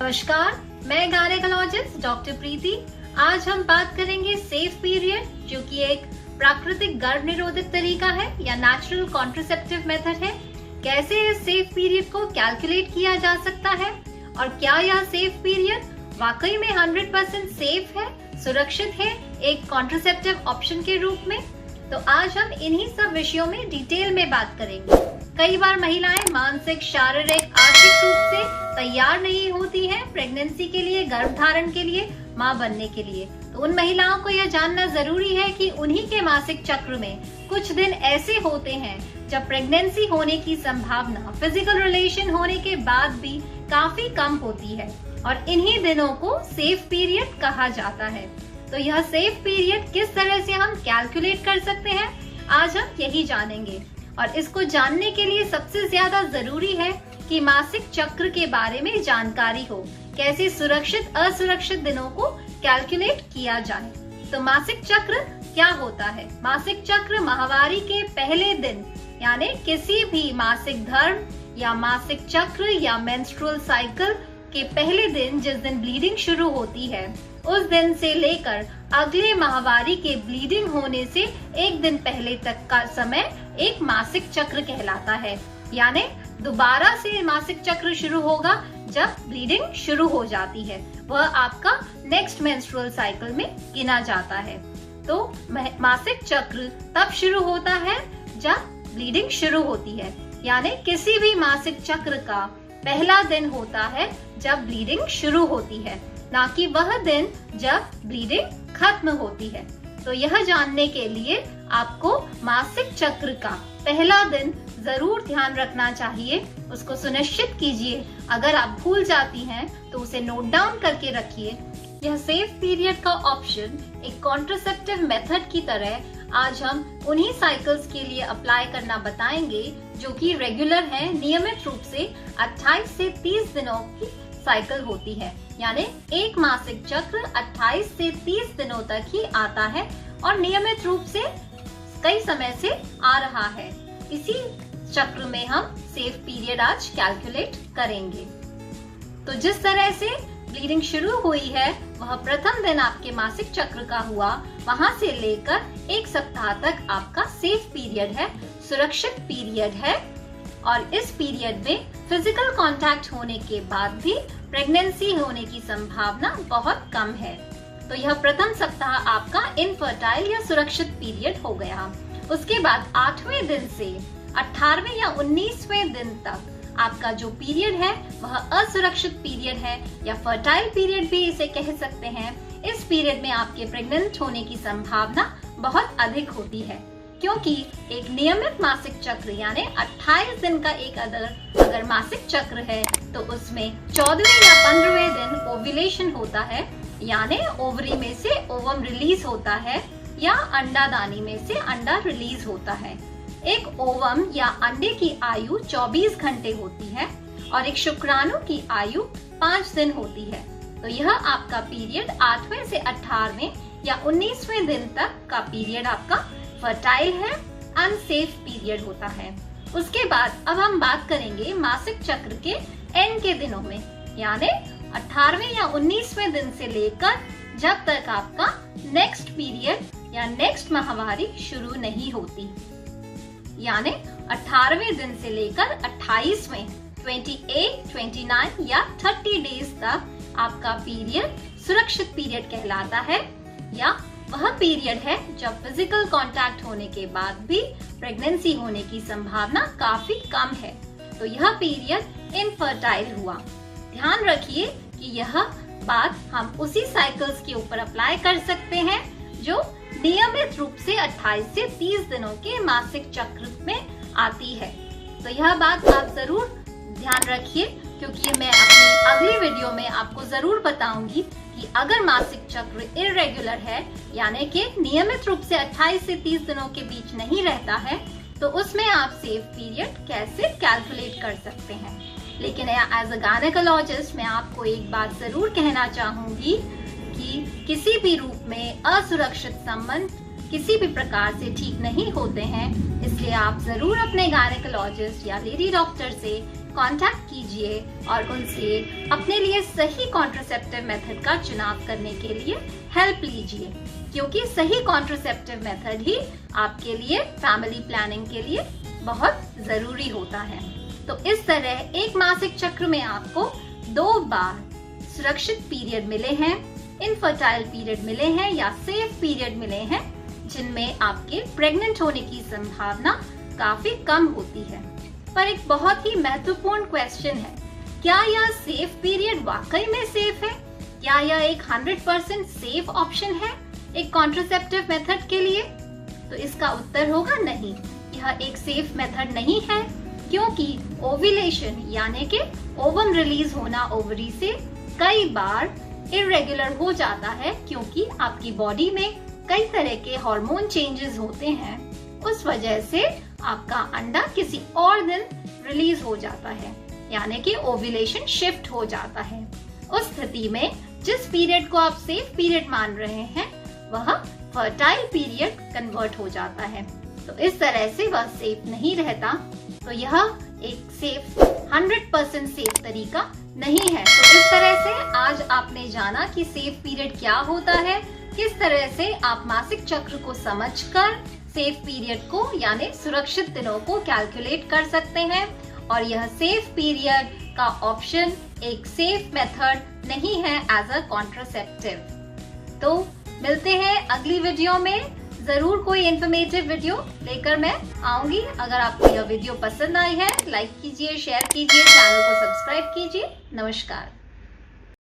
नमस्कार, मैं gynaecologist doctor प्रीति। आज हम बात करेंगे सेफ पीरियड, जो कि एक प्राकृतिक गर्भ निरोधक तरीका है या नेचुरल कॉन्ट्रासेप्टिव मेथड है। कैसे इस सेफ पीरियड को कैलकुलेट किया जा सकता है और क्या यह सेफ पीरियड वाकई में 100% सेफ है, सुरक्षित है एक कॉन्ट्रासेप्टिव ऑप्शन के रूप में। तो आज हम इन्हीं सब विषयों में डिटेल में बात करेंगे। कई बार महिलाएं मानसिक, शारीरिक, आर्थिक रूप से तैयार नहीं होती हैं प्रेगनेंसी के लिए, गर्भधारण के लिए, मां बनने के लिए। तो उन महिलाओं को यह जानना जरूरी है कि उन्हीं के मासिक चक्र में कुछ दिन ऐसे होते हैं जब प्रेगनेंसी होने की संभावना फिजिकल रिलेशन होने के बाद भी काफी कम होती है और इन्हीं दिनों को सेफ पीरियड कहा जाता है। तो यह सेफ पीरियड किस तरह से हम कैलकुलेट कर सकते हैं, आज हम यही जानेंगे। और इसको जानने के लिए सबसे ज्यादा जरूरी है कि मासिक चक्र के बारे में जानकारी हो, कैसे सुरक्षित असुरक्षित दिनों को कैलकुलेट किया जाए। तो मासिक चक्र क्या होता है? मासिक चक्र माहवारी के पहले दिन, यानी किसी भी मासिक धर्म या मासिक चक्र या मेंस्ट्रुअल साइकिल के पहले दिन, जिस दिन ब्लीडिंग शुरू होती है, उस दिन से लेकर अगले माहवारी के ब्लीडिंग होने से एक दिन पहले तक का समय एक मासिक चक्र कहलाता है। यानी दोबारा से मासिक चक्र शुरू होगा जब ब्लीडिंग शुरू हो जाती है, वह आपका नेक्स्ट मेंस्ट्रुअल साइकिल में गिना जाता है। तो मासिक चक्र तब शुरू होता है जब ब्लीडिंग शुरू होती है, यानी किसी भी मासिक चक्र का पहला दिन होता है जब ब्लीडिंग शुरू होती है, ना कि वह दिन जब ब्लीडिंग खत्म होती है। तो यह जानने के लिए आपको मासिक चक्र का पहला दिन जरूर ध्यान रखना चाहिए, उसको सुनिश्चित कीजिए। अगर आप भूल जाती हैं तो उसे नोट डाउन करके रखिए। यह सेफ पीरियड का ऑप्शन एक कॉन्ट्रासेप्टिव मेथड की तरह आज हम उन्हीं साइकिल्स के लिए अप्लाई करना बताएंगे जो कि रेगुलर है, नियमित रूप से 28 से 30 दिनों की साइकिल होती है। यानी एक मासिक चक्र 28 से 30 दिनों तक ही आता है और नियमित रूप से कई समय से आ रहा है। इसी चक्र में हम सेफ पीरियड आज कैलकुलेट करेंगे। तो जिस तरह से ब्लीडिंग शुरू हुई है, वह प्रथम दिन आपके मासिक चक्र का हुआ, वहां से लेकर एक सप्ताह तक आपका सेफ पीरियड है, सुरक्षित पीरियड है। और इस पीरियड में फिजिकल कांटेक्ट होने के बाद भी प्रेगनेंसी होने की संभावना बहुत कम है। तो यह प्रथम सप्ताह आपका इनफर्टाइल या सुरक्षित पीरियड हो गया। उसके बाद 8वें दिन से 18वें या 19वें दिन तक आपका जो पीरियड है वह असुरक्षित पीरियड है या फर्टाइल पीरियड भी इसे कह सकते हैं। इस पीरियड में आपके प्रेग्नेंट होने की संभावना बहुत अधिक होती है, क्योंकि एक नियमित मासिक चक्र यानी 28 दिन का एक अगर मासिक चक्र है तो उसमें 14वें या 15वें दिन ओव्यूलेशन होता है, यानी ओवरी में से ओवम रिलीज होता है या अंडादानी में से अंडा रिलीज होता है। एक ओवम या अंडे की आयु 24 घंटे होती है और एक शुक्राणु की आयु 5 दिन होती है। तो यह आपका पीरियड 8वें से 18वें या 19वें दिन तक का पीरियड आपका फर्टाइल है, अनसेफ पीरियड होता है। उसके बाद अब हम बात करेंगे मासिक चक्र के एंड के दिनों में, यानी 18वें या 19वें दिन से लेकर जब तक आपका नेक्स्ट पीरियड या नेक्स्ट माहवारी शुरू नहीं होती। यानी 18वें दिन से लेकर 28वें 28, 29 या 30 डेज तक आपका पीरियड सुरक्षित पीरियड कहलाता है, या वह पीरियड है जब फिजिकल कांटेक्ट होने के बाद भी प्रेगनेंसी होने की संभावना काफी कम है। तो यह पीरियड इनफर्टाइल हुआ। ध्यान रखिए कि यह बात हम उसी साइकिल्स के ऊपर अप्लाई कर सकते हैं जो नियमित रूप से 28 से 30 दिनों के मासिक चक्र में आती है। तो यह बात आप जरूर ध्यान रखिए, क्योंकि मैं अपनी अगली वीडियो में आपको जरूर बताऊंगी कि अगर मासिक चक्र इरेगुलर है, यानी कि नियमित रूप से 28 से 30 दिनों के बीच नहीं रहता है, तो उसमें आप सेफ पीरियड कैसे कैलकुलेट कर सकते हैं। लेकिन एज अ गायनेकोलॉजिस्ट मैं आपको एक बात जरूर कहना चाहूंगी कि किसी भी रूप में असुरक्षित संबंध किसी भी प्रकार से ठीक नहीं होते हैं, इसलिए आप जरूर अपने गायनेकोलॉजिस्ट या लेडी डॉक्टर से कांटेक्ट कीजिए और उनसे अपने लिए सही कॉन्ट्रासेप्टिव मेथड का चुनाव करने के लिए हेल्प लीजिए, क्योंकि सही कॉन्ट्रासेप्टिव मेथड ही आपके लिए फैमिली प्लानिंग के लिए बहुत जरूरी होता है। तो इस तरह एक मासिक चक्र में आपको 2 बार सुरक्षित पीरियड मिले हैं, इनफर्टाइल पीरियड मिले हैं या सेफ पीरियड मिले हैं, जिनमें आपके प्रेग्नेंट होने की संभावना काफी कम होती है। पर एक बहुत ही महत्वपूर्ण क्वेश्चन है, क्या यह सेफ पीरियड वाकई में सेफ है? क्या यह एक 100% सेफ ऑप्शन है एक कॉन्ट्रासेप्टिव मेथड के लिए? तो इसका उत्तर होगा नहीं, यह एक सेफ मेथड नहीं है, क्योंकि ओव्यूलेशन यानी कि ओवम रिलीज होना ओवरी से कई बार इरेगुलर हो जाता है, क्योंकि आपकी बॉडी में कई तरह के हार्मोन चेंजेस होते हैं। उस वजह से आपका अंडा किसी और दिन रिलीज हो जाता है, यानी कि ओव्यूलेशन शिफ्ट हो जाता है। उस स्थिति में जिस पीरियड को आप सेफ पीरियड मान रहे हैं वह फर्टाइल पीरियड कन्वर्ट हो जाता है। तो इस तरह से वह सेफ नहीं रहता। तो यह एक सेफ 100% सेफ तरीका नहीं है। तो इस तरह से आज आपने जाना कि सेफ पीरियड क्या होता है, किस तरह से आप मासिक चक्र को समझकर सेफ पीरियड को यानी सुरक्षित दिनों को कैलकुलेट कर सकते हैं, और यह सेफ पीरियड का ऑप्शन एक सेफ मेथड नहीं है एज अ कॉन्ट्रासेप्टिव। तो मिलते हैं अगली वीडियो में। जरूर कोई इन्फॉर्मेटिव वीडियो लेकर मैं आऊंगी। अगर आपको यह वीडियो पसंद आई है, लाइक कीजिए, शेयर कीजिए, चैनल को सब्सक्राइब कीजिए। नमस्कार।